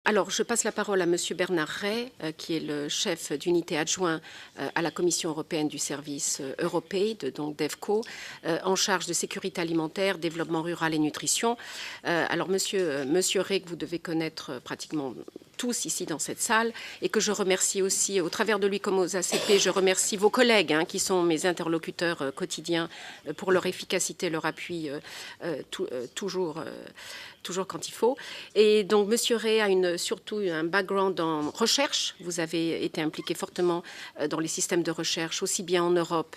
Alors, je passe la parole à Monsieur Bernard Ray, qui est le chef d'unité adjoint à la Commission européenne du service EuroPaid, donc DEVCO, en charge de sécurité alimentaire, développement rural et nutrition. Alors, Monsieur Ray, que vous devez connaître pratiquement tous ici dans cette salle, et que je remercie aussi, au travers de lui comme aux ACP, je remercie vos collègues qui sont mes interlocuteurs quotidiens pour leur efficacité, leur appui toujours quand il faut. Et donc, Monsieur Ray a surtout un background en recherche. Vous avez été impliqué fortement dans les systèmes de recherche, aussi bien en Europe,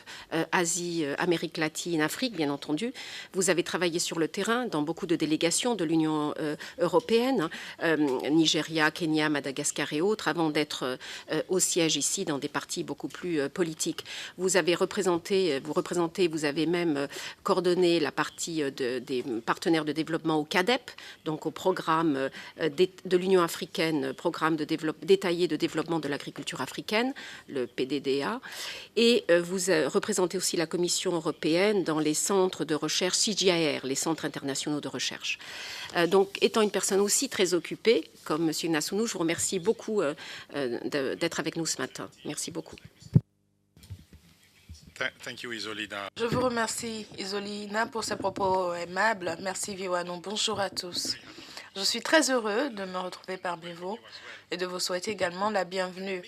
Asie, Amérique latine, Afrique, bien entendu. Vous avez travaillé sur le terrain dans beaucoup de délégations de l'Union européenne, Nigeria, Kenya, Madagascar et autres, avant d'être au siège ici dans des partis beaucoup plus politiques. Vous avez même coordonné la partie des partenaires de développement au CADEP, donc au programme de l'Union africaine, programme détaillé de développement de l'agriculture africaine, le PDDA, et vous représentez aussi la Commission européenne dans les centres de recherche CGIAR, les centres internationaux de recherche. Donc, étant une personne aussi très occupée, comme M. Nassounou, je vous remercie beaucoup d'être avec nous ce matin. Merci beaucoup. Je vous remercie, Isolina, pour ces propos aimables. Merci, Viwanou. Bonjour à tous. Je suis très heureux de me retrouver parmi vous et de vous souhaiter également la bienvenue.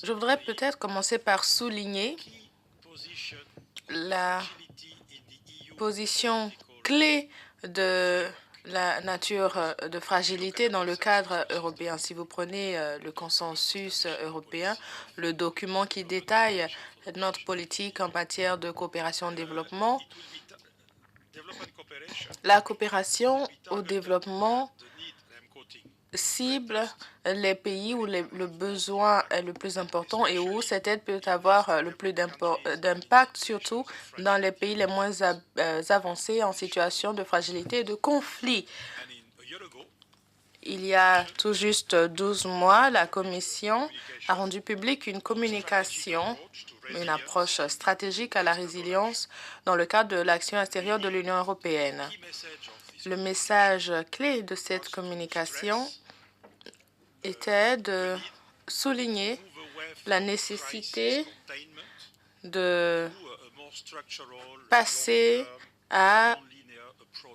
Je voudrais peut-être commencer par souligner la position clé de la nature de fragilité dans le cadre européen. Si vous prenez le consensus européen, le document qui détaille notre politique en matière de coopération au développement, la coopération au développement cible les pays où le besoin est le plus important et où cette aide peut avoir le plus d'impact, surtout dans les pays les moins avancés en situation de fragilité et de conflit. Il y a tout juste 12 mois, la Commission a rendu publique une communication, une approche stratégique à la résilience dans le cadre de l'action extérieure de l'Union européenne. Le message clé de cette communication était de souligner la nécessité de passer à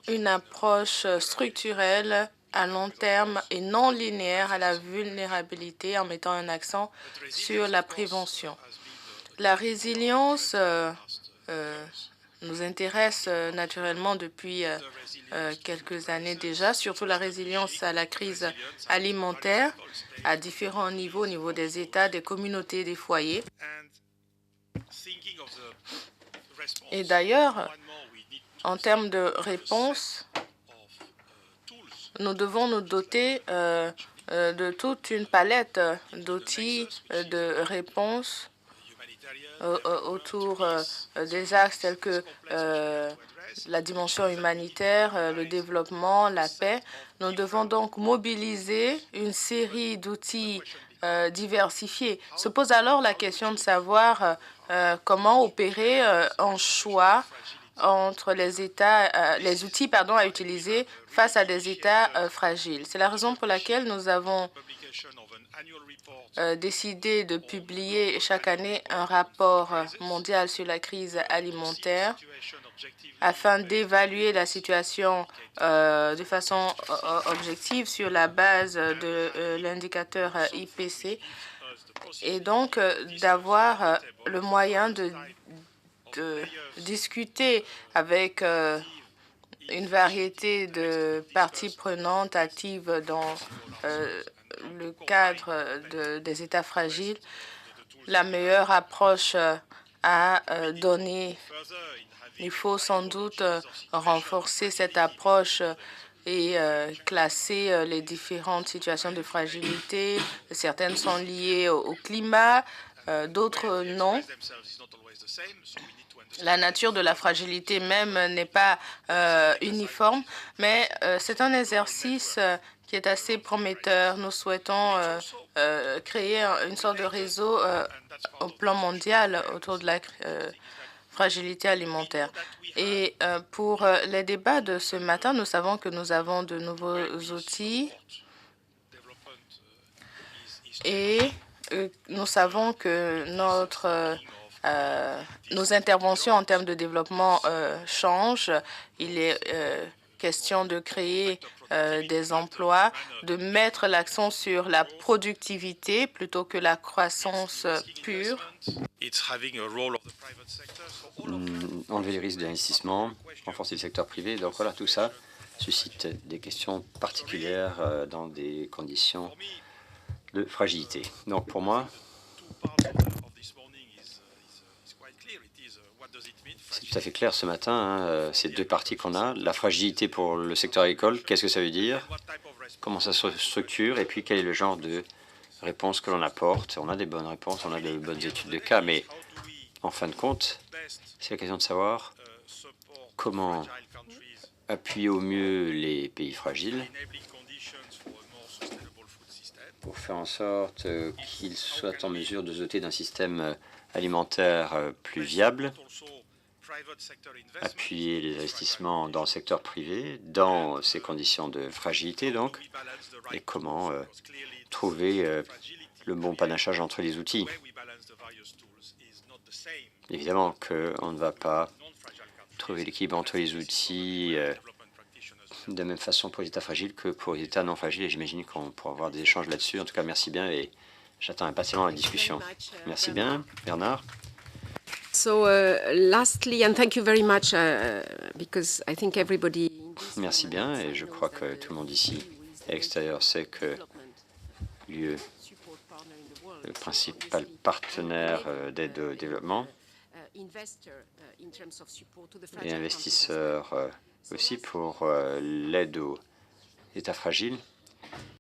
une approche structurelle à long terme et non linéaire à la vulnérabilité en mettant un accent sur la prévention. La résilience nous intéresse naturellement depuis quelques années déjà, surtout la résilience à la crise alimentaire à différents niveaux, au niveau des États, des communautés, des foyers. Et d'ailleurs, en termes de réponse, nous devons nous doter de toute une palette d'outils de réponse autour des axes tels que la dimension humanitaire, le développement, la paix. Nous devons donc mobiliser une série d'outils diversifiés. Se pose alors la question de savoir comment opérer un choix entre les outils à utiliser face à des États fragiles. C'est la raison pour laquelle nous avons décidé de publier chaque année un rapport mondial sur la crise alimentaire afin d'évaluer la situation de façon objective sur la base de l'indicateur IPC et donc d'avoir le moyen de discuter avec une variété de parties prenantes actives dans le cadre des États fragiles, la meilleure approche à donner. Il faut sans doute renforcer cette approche et classer les différentes situations de fragilité. Certaines sont liées au climat, d'autres non. La nature de la fragilité même n'est pas uniforme, mais c'est un exercice qui est assez prometteur. Nous souhaitons créer une sorte de réseau au plan mondial autour de la fragilité alimentaire. Et pour les débats de ce matin, nous savons que nous avons de nouveaux outils et nous savons que nos interventions en termes de développement changent. Il est question de créer des emplois, de mettre l'accent sur la productivité plutôt que la croissance pure. Enlever les risques d'investissement, renforcer le secteur privé. Donc voilà, tout ça suscite des questions particulières dans des conditions de fragilité. Donc pour moi, c'est tout à fait clair ce matin, hein, ces deux parties qu'on a. La fragilité pour le secteur agricole, qu'est-ce que ça veut dire? Comment ça se structure? Et puis quel est le genre de réponse que l'on apporte? On a des bonnes réponses, on a de bonnes études de cas, mais en fin de compte, c'est la question de savoir comment appuyer au mieux les pays fragiles pour faire en sorte qu'ils soient en mesure de se doter d'un système alimentaire plus viable, appuyer les investissements dans le secteur privé, dans ces conditions de fragilité donc, et comment trouver le bon panachage entre les outils. Évidemment qu'on ne va pas trouver l'équilibre entre les outils de la même façon pour les États fragiles que pour les États non fragiles, et j'imagine qu'on pourra avoir des échanges là-dessus. En tout cas, merci bien et j'attends impatiemment la discussion. Merci bien, Bernard. So, lastly, and thank you very much, because I think everybody. Merci bien, et je crois que tout le monde ici, à l'extérieur, sait que l'UE, le principal partenaire d'aide au développement, et investisseur aussi pour l'aide aux États fragiles.